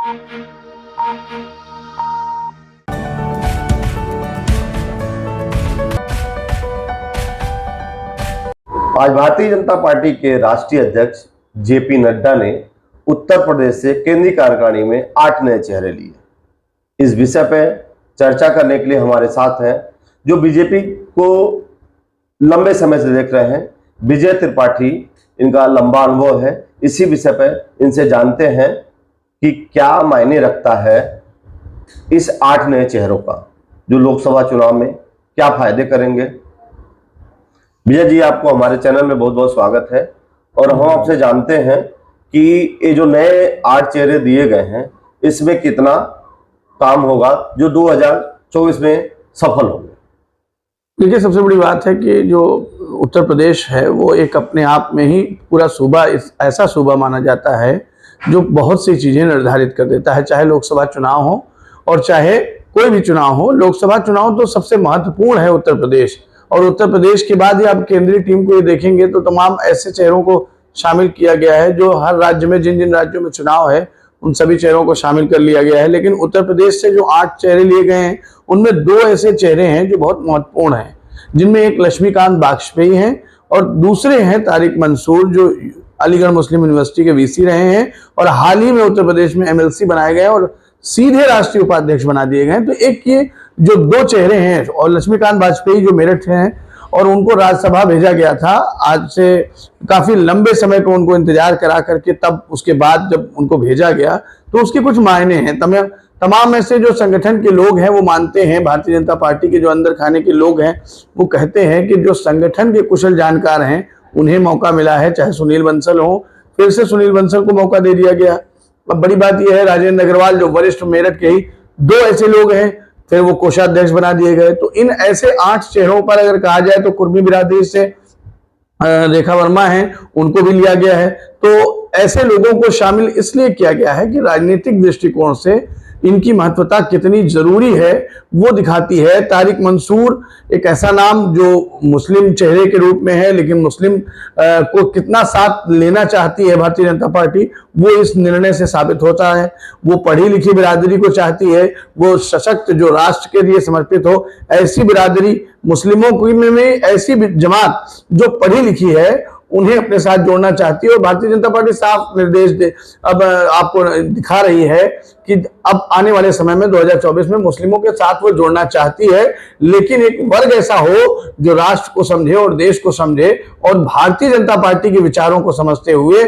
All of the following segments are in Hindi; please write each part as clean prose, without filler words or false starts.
आज भारतीय जनता पार्टी के राष्ट्रीय अध्यक्ष जेपी नड्डा ने उत्तर प्रदेश से केंद्रीय कार्यकारिणी में 8 नए चेहरे लिए। इस विषय पर चर्चा करने के लिए हमारे साथ हैं जो बीजेपी को लंबे समय से देख रहे हैं, विजय त्रिपाठी। इनका लंबा अनुभव है। इसी विषय पर इनसे जानते हैं कि क्या मायने रखता है इस 8 नए चेहरों का, जो लोकसभा चुनाव में क्या फायदे करेंगे। विजय जी, आपको हमारे चैनल में बहुत बहुत स्वागत है। और हम आपसे जानते हैं कि ये जो नए 8 चेहरे दिए गए हैं, इसमें कितना काम होगा जो 2024 में सफल होंगे। देखिए, सबसे बड़ी बात है कि जो उत्तर प्रदेश है वो एक अपने आप में ही पूरा सूबा ऐसा सूबा माना जाता है जो बहुत सी चीज़ें निर्धारित कर देता है, चाहे लोकसभा चुनाव हो और चाहे कोई भी चुनाव हो। लोकसभा चुनाव तो सबसे महत्वपूर्ण है उत्तर प्रदेश, और उत्तर प्रदेश के बाद ही आप केंद्रीय टीम को ये देखेंगे तो तमाम ऐसे चेहरों को शामिल किया गया है जो हर राज्य में, जिन जिन राज्यों में चुनाव है उन सभी चेहरों को शामिल कर लिया गया है। लेकिन उत्तर प्रदेश से जो 8 चेहरे लिए गए हैं उनमें 2 ऐसे चेहरे हैं जो बहुत महत्वपूर्ण हैं, जिनमें एक लक्ष्मीकांत वाजपेयी हैं और दूसरे हैं तारिक मंसूर, जो अलीगढ़ मुस्लिम यूनिवर्सिटी के वीसी रहे हैं और हाल ही में उत्तर प्रदेश में एमएलसी बनाए गए और सीधे राष्ट्रीय उपाध्यक्ष बना दिए गए। तो एक ये जो 2 चेहरे हैं, और लक्ष्मीकांत वाजपेयी जो मेरठ हैं और उनको राज्यसभा भेजा गया था, आज से काफी लंबे समय को उनको इंतजार करा करके तब उसके बाद जब उनको भेजा गया तो उसके कुछ मायने हैं। तमाम ऐसे जो संगठन के लोग हैं वो मानते हैं, भारतीय जनता पार्टी के जो अंदर खाने के लोग हैं वो कहते हैं कि जो संगठन के कुशल जानकार हैं उन्हें मौका मिला है, चाहे सुनील बंसल हो, फिर से सुनील बंसल को मौका दे दिया गया। अब बड़ी बात यह है, राजेंद्र अग्रवाल जो वरिष्ठ मेरठ के ही 2 ऐसे लोग हैं, फिर वो कोषाध्यक्ष बना दिए गए। तो इन ऐसे 8 चेहरों पर अगर कहा जाए तो कुर्मी बिरादरी से रेखा वर्मा हैं, उनको भी लिया गया है। तो ऐसे लोगों को शामिल इसलिए किया गया है कि राजनीतिक दृष्टिकोण से इनकी महत्वता कितनी जरूरी है वो दिखाती है। तारिक मंसूर एक ऐसा नाम जो मुस्लिम चेहरे के रूप में है, लेकिन मुस्लिम को कितना साथ लेना चाहती है भारतीय जनता पार्टी वो इस निर्णय से साबित होता है। वो पढ़ी लिखी बिरादरी को चाहती है, वो सशक्त जो राष्ट्र के लिए समर्पित हो, ऐसी बिरादरी मुस्लिमों में ऐसी जमात जो पढ़ी लिखी है उन्हें अपने साथ जोड़ना चाहती है। और भारतीय जनता पार्टी साफ निर्देश अब आपको दिखा रही है कि अब आने वाले समय में 2024 में मुस्लिमों के साथ वो जोड़ना चाहती है, लेकिन एक वर्ग ऐसा हो जो राष्ट्र को समझे और देश को समझे और भारतीय जनता पार्टी के विचारों को समझते हुए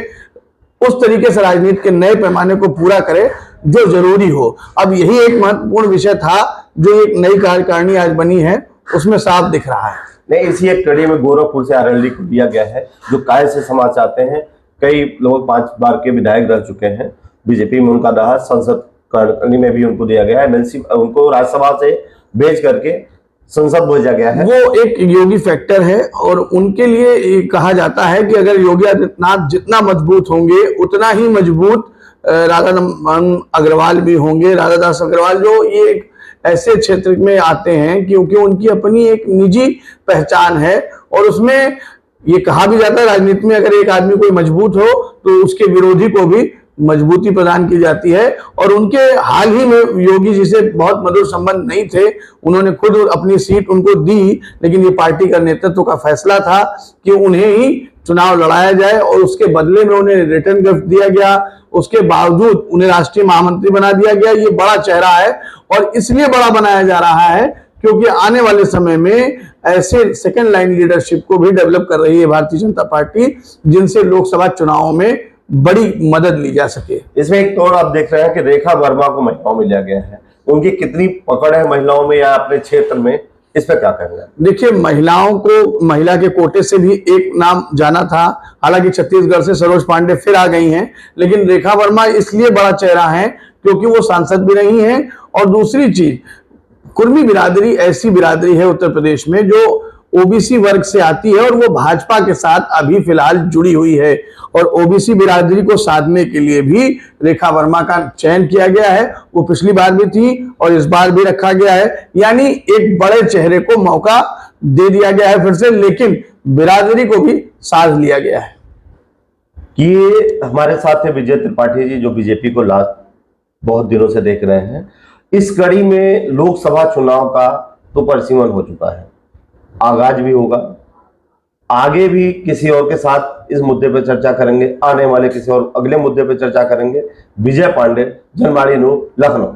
उस तरीके से राजनीति के नए पैमाने को पूरा करे जो जरूरी हो। अब यही एक महत्वपूर्ण विषय था जो एक नई कार्यकारिणी आज बनी है उसमें साफ दिख रहा है। नहीं, इसी एक कड़ी में गोरखपुर से आरएलडी को दिया गया है जो काय से समाज चाहते हैं। कई लोग 5 बार के विधायक रह चुके हैं, बीजेपी में उनका दहा, संसद कार्यकारिणी में भी उनको दिया गया है, एमएलसी उनको राज्यसभा से भेज करके संसद भेजा गया है। वो एक योगी फैक्टर है और उनके लिए कहा जाता है कि अगर योगी आदित्यनाथ जितना मजबूत होंगे उतना ही मजबूत राधादास अग्रवाल भी होंगे। राधादास अग्रवाल जो ये एक ऐसे क्षेत्र में आते हैं क्योंकि उनकी अपनी एक निजी पहचान है और उसमें ये कहा भी जाता है राजनीति में अगर एक आदमी कोई मजबूत हो तो उसके विरोधी को भी मजबूती प्रदान की जाती है। और उनके हाल ही में योगी जी से बहुत मधुर संबंध नहीं थे, उन्होंने खुद अपनी सीट उनको दी, लेकिन ये पार्टी का नेतृत्व का फैसला था कि उन्हें ही चुनाव लड़ाया जाए और उसके बदले में उन्हें रिटर्न गिफ्ट दिया गया। उसके बावजूद उन्हें राष्ट्रीय महामंत्री बना दिया गया। ये बड़ा चेहरा है और इसलिए बड़ा बनाया जा रहा है क्योंकि आने वाले समय में ऐसे सेकंड लाइन लीडरशिप को भी डेवलप कर रही है भारतीय जनता पार्टी, जिनसे लोकसभा चुनावों में बड़ी मदद ली जा सके। इसमें एक तौर आप देख रहे हैं कि रेखा वर्मा को महिलाओं में लिया गया है, उनकी कितनी पकड़ है महिलाओं में या अपने क्षेत्र में, इस पर क्या कहना है? देखिए, महिलाओं को महिला के कोटे से भी एक नाम जाना था, हालांकि छत्तीसगढ़ से सरोज पांडे फिर आ गई हैं, लेकिन रेखा वर्मा इसलिए बड़ा चेहरा है क्योंकि वो सांसद भी रही हैं। और दूसरी चीज, कुर्मी बिरादरी ऐसी बिरादरी है उत्तर प्रदेश में जो ओबीसी वर्ग से आती है और वो भाजपा के साथ अभी फिलहाल जुड़ी हुई है और ओबीसी बिरादरी को साधने के लिए भी रेखा वर्मा का चयन किया गया है। वो पिछली बार भी थी और इस बार भी रखा गया है, यानी एक बड़े चेहरे को मौका दे दिया गया है फिर से, लेकिन बिरादरी को भी साध लिया गया है। ये हमारे साथ है विजय त्रिपाठी जी जो बीजेपी को बहुत दिनों से देख रहे हैं। इस कड़ी में लोकसभा चुनाव का तो परिसीमन हो चुका है, आगाज भी होगा। आगे भी किसी और के साथ इस मुद्दे पर चर्चा करेंगे, आने वाले किसी और अगले मुद्दे पर चर्चा करेंगे। विजय पांडे, जनवाणी न्यूज़, लखनऊ।